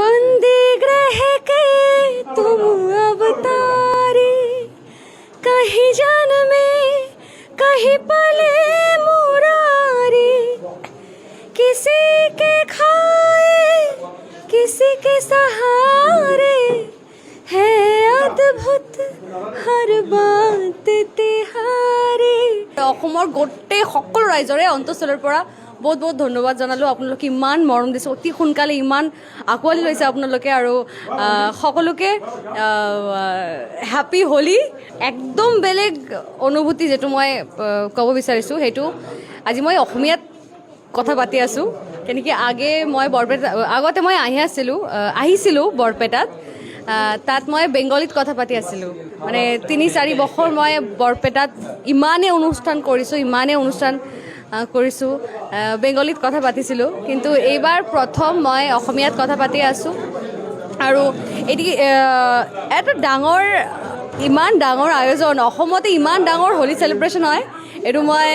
बंदी ग्रह के तुम अवतारी, कहीं जन में कहीं पले मुरारी, किसी के खाए किसी के सहारे, है अद्भुत हर बात तिहारी। অসমৰ গোটেই সকলো ৰাইজৰে অন্তঃস্থলৰ পৰা বহুত বহুত ধন্যবাদ জনালোঁ। আপোনালোকে ইমান মৰম দিছে, অতি সোনকালে ইমান আঁকোৱালি লৈছে আপোনালোকে, আৰু সকলোকে হেপী হোলী। একদম বেলেগ অনুভূতি যিটো মই ক'ব বিচাৰিছোঁ, সেইটো আজি মই অসমীয়াত কথা পাতি আছোঁ। তেনেকৈ আগতে মই আহিছিলোঁ বৰপেটাত, তাত মই বেংগলীত কথা পাতি আছিলোঁ। মানে ৩-৪ বছৰ মই বৰপেটাত ইমানেই অনুষ্ঠান কৰিছোঁ, বেংগলীত কথা পাতিছিলোঁ, কিন্তু এইবাৰ প্ৰথম মই অসমীয়াত কথা পাতি আছোঁ। আৰু এটি এটা ইমান ডাঙৰ আয়োজন, অসমতে ইমান ডাঙৰ হোলী চেলিব্ৰেশ্যন হয় এইটো মই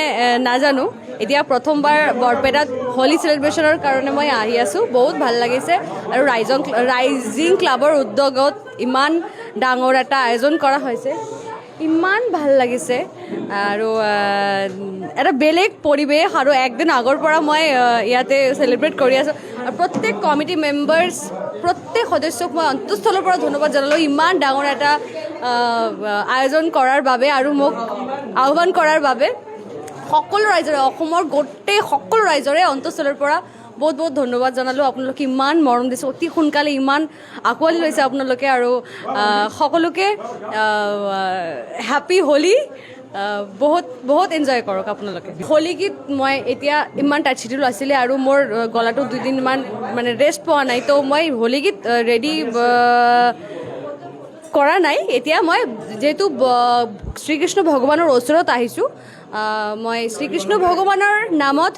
নাজানো। এতিয়া প্ৰথমবাৰ বৰপেটাত হোলী চেলিব্ৰেশ্যনৰ কাৰণে মই আহি আছোঁ, বহুত ভাল লাগিছে। আৰু ৰাইজিং ক্লাবৰ উদ্যোগত ইমান ডাঙৰ এটা আয়োজন কৰা হৈছে, ইমান ভাল লাগিছে। আৰু এটা বেলেগ পৰিৱেশ, আৰু একদিন আগৰ পৰা মই ইয়াতে চেলিব্ৰেট কৰি আছোঁ। আৰু প্ৰত্যেক কমিটি মেম্বাৰ্ছ, প্ৰত্যেক সদস্যক মই অন্তঃস্থলৰ পৰা ধন্যবাদ জনালোঁ ইমান ডাঙৰ এটা আয়োজন কৰাৰ বাবে আৰু মোক আহ্বান কৰাৰ বাবে। সকলো ৰাইজৰে, অসমৰ গোটেই সকলো ৰাইজৰে অন্তঃস্থলৰ পৰা বহুত বহুত ধন্যবাদ জনালোঁ। আপোনালোকে ইমান মৰম দিছে, অতি সোনকালে ইমান আঁকোৱালি লৈছে আপোনালোকে, আৰু সকলোকে হেপী হোলী। বহুত বহুত এনজয় কৰক আপোনালোকে। হোলী গীত মই এতিয়া ইমান টাইট চিডিউল আছিলে, আৰু মোৰ গলাটো 2 দিনমান মানে ৰেষ্ট পোৱা নাই, তো মই হোলী গীত ৰেডি কৰা নাই। এতিয়া মই যিহেতু শ্ৰীকৃষ্ণ ভগৱানৰ ওচৰত আহিছোঁ, মই শ্ৰীকৃষ্ণ ভগৱানৰ নামত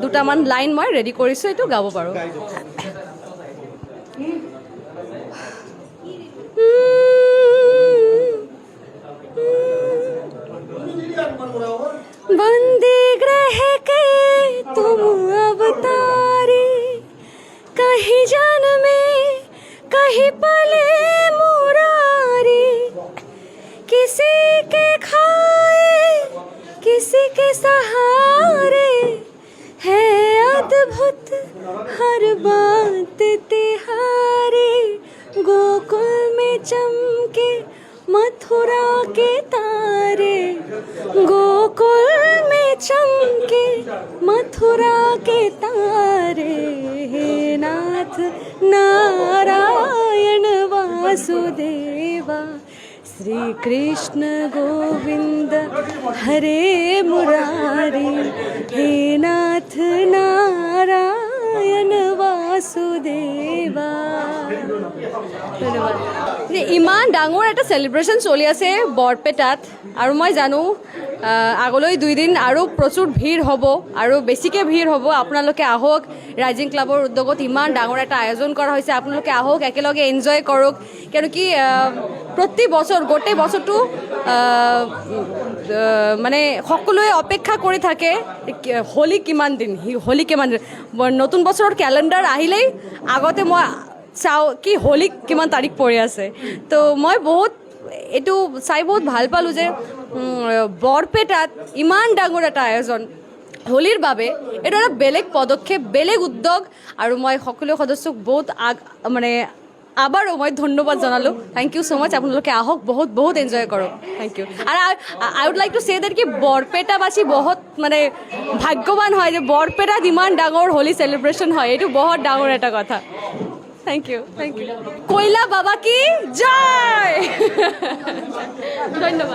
দুটামান লাইন মই ৰেডি কৰিছোঁ, এইটো গাব পাৰোঁ। बंदी ग्रह के तुम अवतारी, कहीं जन में कहीं पले मुरारी, किसी के खाए किसी के सहारे, है अद्भुत हर बात तिहारी। गोकुल में चमके मथुरा के तारे, गोकुल में चमके मथुरा के तारे, हे नाथ नारायण वासुदेवा, श्री कृष्ण गोविंद हरे मुरारी, हे नाथ नारायण वासुदेवा। ধন্যবাদ। ইমান ডাঙৰ এটা চেলিব্ৰেশ্যন চলি আছে বৰপেটাত, আৰু মই জানো আগলৈ 2 দিন আৰু প্ৰচুৰ ভিৰ হ'ব, আৰু বেছিকৈ ভিৰ হ'ব। আপোনালোকে আহক, ৰাইজিং ক্লাবৰ উদ্যোগত ইমান ডাঙৰ এটা আয়োজন কৰা হৈছে, আপোনালোকে আহক, একেলগে এনজয় কৰক। কিয়নো কি প্ৰতি বছৰ, গোটেই বছৰটো মানে সকলোৱে অপেক্ষা কৰি থাকে হোলী কিমান দিন, নতুন বছৰৰ কেলেণ্ডাৰ আহিলেই আগতে মই চাওঁ কি হোলী কিমান তাৰিখ পৰি আছে। তো মই এইটো চাই বহুত ভাল পালোঁ যে বৰপেটাত ইমান ডাঙৰ এটা আয়োজন হোলীৰ বাবে, এইটো এটা বেলেগ পদক্ষেপ, বেলেগ উদ্যোগ, আৰু মই সকলো সদস্যক বহুত আবাৰো মই ধন্যবাদ জনালোঁ। Thank you so' much. আপোনালোকে আহক, বহুত বহুত এনজয় কৰক। Thank you. আৰু I would like to say that কি বৰপেটাবাসী বহুত ভাগ্যৱান হয় যে বৰপেটাত ইমান ডাঙৰ হোলী চেলিব্ৰেশ্যন হয়, এইটো বহুত ডাঙৰ এটা কথা। Thank you. কৈলা বাবা কি জয়। ধন্যবাদ।